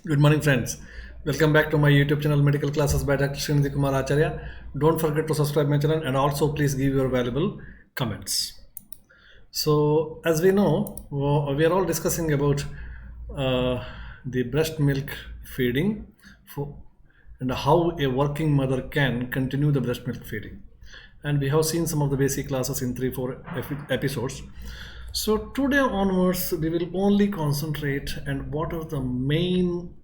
Good morning, friends. Welcome back to my YouTube channel, Medical Classes by Dr. Srinidhi Kumar Acharya. Don't forget to subscribe my channel and also please give your valuable comments. So, as we know, we are all discussing about uh, the breast milk feeding for, and how a working mother can continue the breast milk feeding. And we have seen some of the basic classes in 3 4 episodes. So today onwards, we will only concentrate and what are the main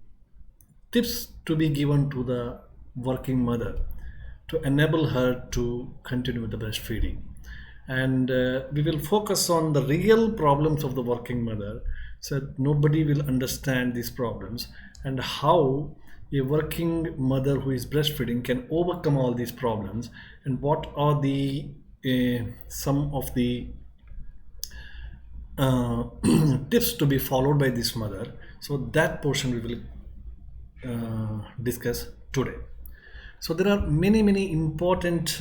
tips to be given to the working mother to enable her to continue the breastfeeding. And we will focus on the real problems of the working mother so that nobody will understand these problems and how a working mother who is breastfeeding can overcome all these problems and what are the some of the uh, tips to be followed by this mother. So that portion we will discuss today. So there are many important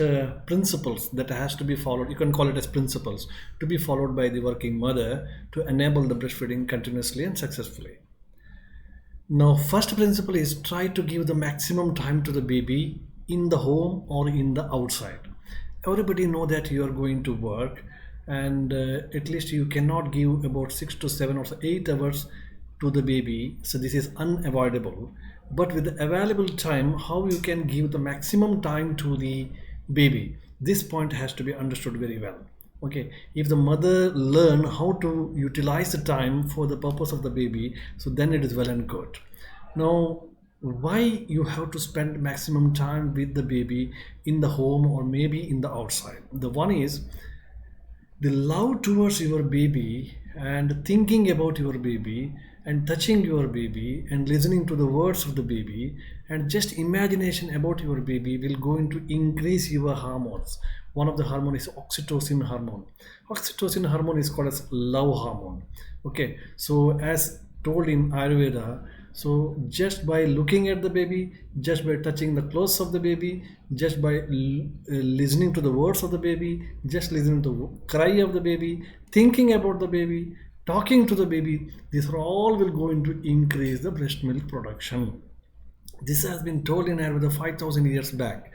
principles that has to be followed. You can call it as principles to be followed by the working mother to enable the breastfeeding continuously and successfully. Now, first principle is try to give the maximum time to the baby in the home or in the outside. Everybody know that you are going to work, and at least you cannot give about 6 to 7 or 8 hours to the baby. So this is unavoidable. But with the available time, how you can give the maximum time to the baby? This point has to be understood very well. Okay, if the mother learn how to utilize the time for the purpose of the baby, so then it is well and good. Now, why you have to spend maximum time with the baby in the home or maybe in the outside? The one is the love towards your baby and thinking about your baby and touching your baby and listening to the words of the baby and just imagination about your baby will going to increase your hormones. One of the hormone is oxytocin hormone. Oxytocin hormone is called as love hormone. Okay, so as told in Ayurveda, so just by looking at the baby, just by touching the clothes of the baby, just by listening to the words of the baby, just listening to the cry of the baby, thinking about the baby, talking to the baby, these are all will going to increase the breast milk production. This has been told in Ayurveda 5,000 years back.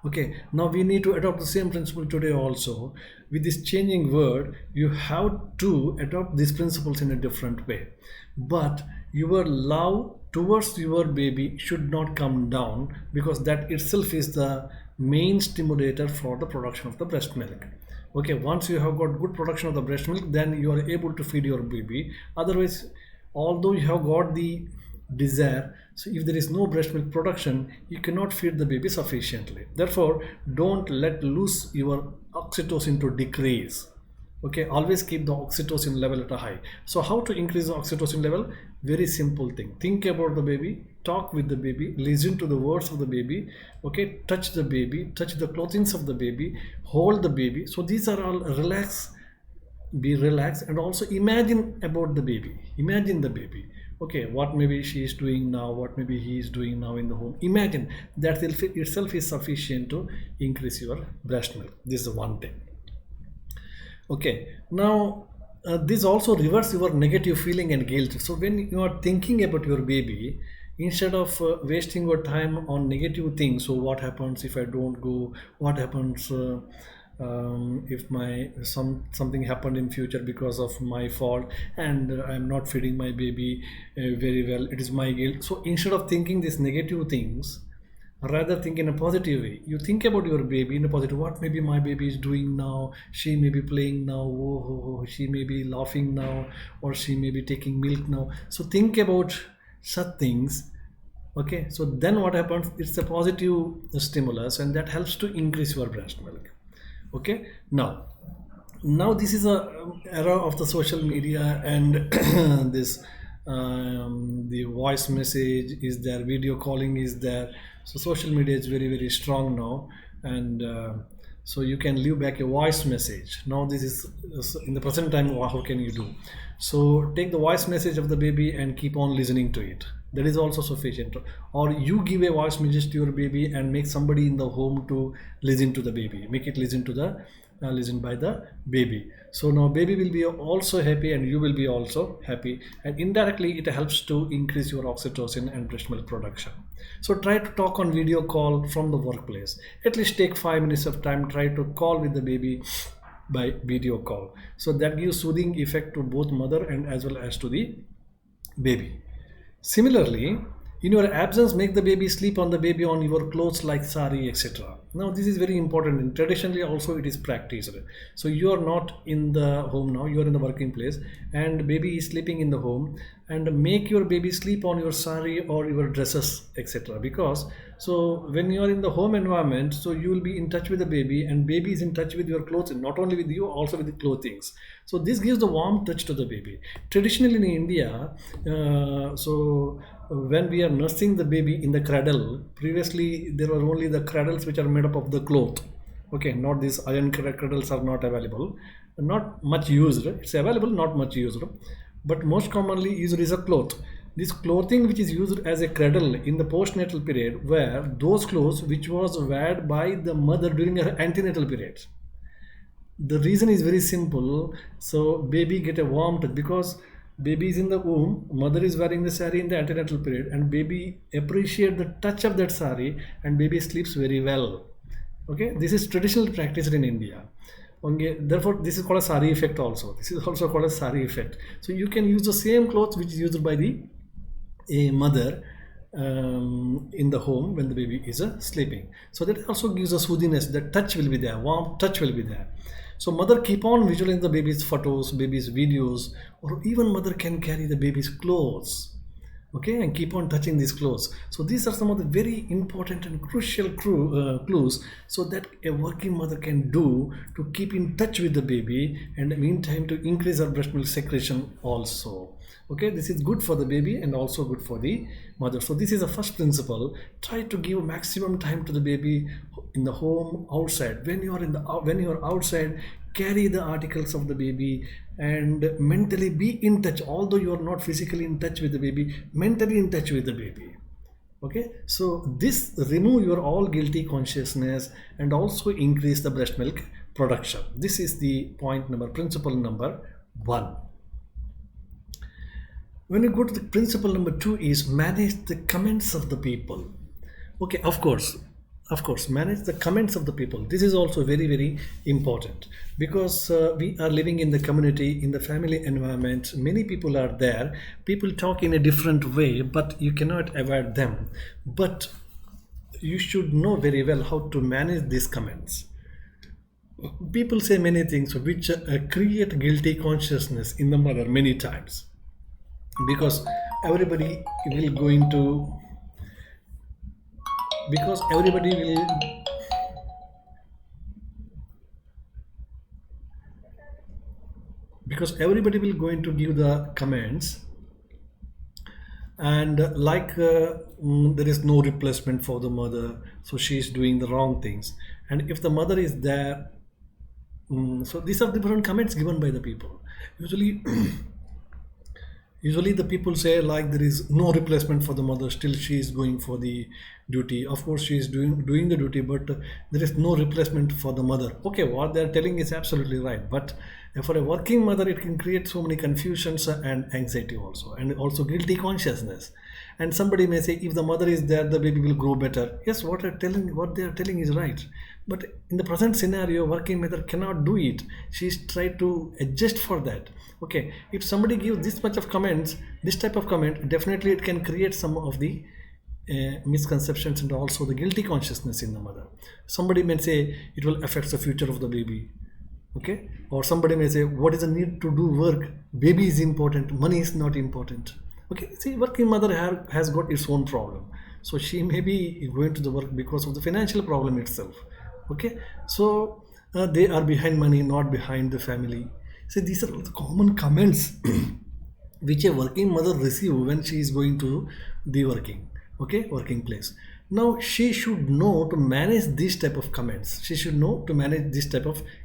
Okay, now we need to adopt the same principle today also. With this changing world, you have to adopt these principles in a different way. But your love towards your baby should not come down because that itself is the main stimulator for the production of the breast milk. Okay, once you have got good production of the breast milk, then you are able to feed your baby. Otherwise, although you have got the desire, so if there is no breast milk production, you cannot feed the baby sufficiently. Therefore, don't let loose your oxytocin to decrease. Okay, always keep the oxytocin level at a high. So how to increase the oxytocin level? Very simple thing. Think about the baby, talk with the baby, listen to the words of the baby. Okay, touch the baby, touch the clothings of the baby, hold the baby. So these are all relax, be relaxed, and also imagine about the baby. Imagine the baby. Okay, what maybe she is doing now, what maybe he is doing now in the home. Imagine that itself is sufficient to increase your breast milk. This is one thing. Okay, now this also reverse your negative feeling and guilt. So when you are thinking about your baby, instead of wasting your time on negative things, so what happens if I don't go? What happens if my something happened in future because of my fault, and I'm not feeding my baby very well? It is my guilt. So instead of thinking these negative things, rather think in a positive way. You think about your baby in a positive, what maybe my baby is doing now, she may be playing now, she may be laughing now, or she may be taking milk now. So think about such things. Okay, so then what happens, it's a positive stimulus and that helps to increase your breast milk. Okay, now this is a era of the social media and this the voice message is there, video calling is there. So social media is very strong now, and so you can leave back a voice message. Now this is in the present time, how can you do? So take the voice message of the baby and keep on listening to it. That is also sufficient. Or you give a voice message to your baby and make somebody in the home to listen to the baby, make it listen to the listened by the baby. So now baby will be also happy and you will be also happy, and indirectly it helps to increase your oxytocin and breast milk production. So try to talk on video call from the workplace. At least take 5 minutes of time, try to call with the baby by video call. So that gives soothing effect to both mother and as well as to the baby. Similarly, in your absence, make the baby sleep on the baby on your clothes like sari, etc. Now, this is very important. And traditionally, also it is practiced. So you are not in the home now; you are in the working place, and baby is sleeping in the home. And make your baby sleep on your sari or your dresses, etc. Because so when you are in the home environment, so you will be in touch with the baby, and baby is in touch with your clothes, not only with you, also with the clothings. So this gives the warm touch to the baby. Traditionally in India, when we are nursing the baby in the cradle, previously there were only the cradles which are made up of the cloth. Okay, not these iron cradles are not available, not much used. It's available, not much used, but most commonly used is a cloth. This clothing which is used as a cradle in the postnatal period were those clothes which was worn by the mother during her antenatal period. The reason is very simple. So baby get a warm touch because baby is in the womb, mother is wearing the sari in the antenatal period, and baby appreciate the touch of that sari, and baby sleeps very well. Okay, this is traditional practice in India. Okay, therefore this is called a sari effect also. This is also called a sari effect. So you can use the same clothes which is used by the a mother in the home when the baby is sleeping. So that also gives a soothingness. The touch will be there, warm touch will be there. So mother keep on visualizing the baby's photos, baby's videos, or even mother can carry the baby's clothes. Okay, and keep on touching these clothes. So these are some of the very important and crucial clues so that a working mother can do to keep in touch with the baby, and in the meantime to increase her breast milk secretion also. Okay, this is good for the baby and also good for the mother. So this is the first principle. Try to give maximum time to the baby in the home, outside. When you are outside, carry the articles of the baby and mentally be in touch. Although you are not physically in touch with the baby, mentally in touch with the baby. Okay, so this remove your all guilty consciousness and also increase the breast milk production. This is the principle number 1. When you go to the principle number 2 is manage the comments of the people. Okay, of course, manage the comments of the people. This is also very, very important because we are living in the community, in the family environment. Many people are there. People talk in a different way, but you cannot avoid them. But you should know very well how to manage these comments. People say many things which create guilty consciousness in the mother many times, because everybody will going to because everybody will going to give the comments, and there is no replacement for the mother, so she is doing the wrong things. And if the mother is there, so these are different comments given by the people. Usually the people say like there is no replacement for the mother, still she is going for the duty. Of course she is doing the duty, but there is no replacement for the mother. Okay, what they are telling is absolutely right, but for a working mother it can create so many confusions and anxiety also, and also guilty consciousness. And somebody may say if the mother is there the baby will grow better. Yes, what they are telling is right, but in the present scenario working mother cannot do it. She's tried to adjust for that. Okay, if somebody gives this much of comments, this type of comment, definitely it can create some of the misconceptions and also the guilty consciousness in the mother. Somebody may say it will affect the future of the baby. Okay, or somebody may say what is the need to do work, baby is important, money is not important. Okay, see, working mother has got its own problem, so she may be going to the work because of the financial problem itself. Okay, so they are behind money, not behind the family. So these are the common comments which a working mother receive when she is going to the working place. Now she should know to manage these type of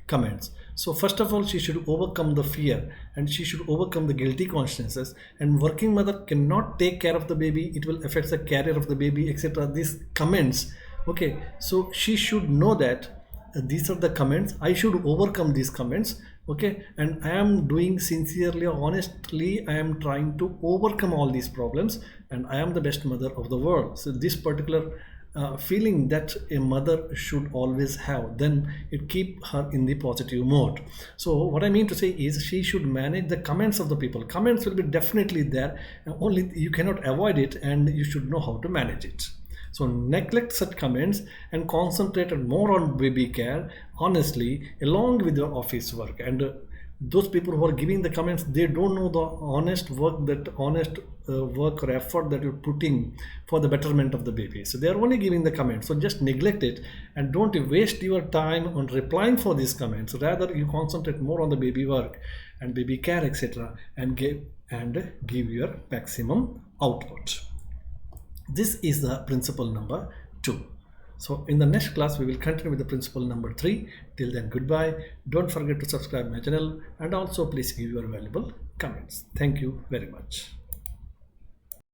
comments. So first of all, she should overcome the fear and she should overcome the guilty consciousness. And working mother cannot take care of the baby, it will affect the career of the baby, etc. These comments. Okay, so she should know that these are the comments, I should overcome these comments. Okay, and I am doing sincerely, honestly, I am trying to overcome all these problems, and I am the best mother of the world. So this particular feeling that a mother should always have, then it keep her in the positive mode. So what I mean to say is, she should manage the comments of the people. Comments will be definitely there, only you cannot avoid it, and you should know how to manage it. So neglect such comments and concentrate more on baby care honestly, along with your office work. And those people who are giving the comments, they don't know the honest work, that honest work or effort that you're putting for the betterment of the baby. So they are only giving the comments. So just neglect it and don't waste your time on replying for these comments. Rather, you concentrate more on the baby work and baby care, etc., and give your maximum output. This is the principle number 2. So in the next class, we will continue with the principle number 3. Till then, goodbye. Don't forget to subscribe my channel, and also please give your valuable comments. Thank you very much.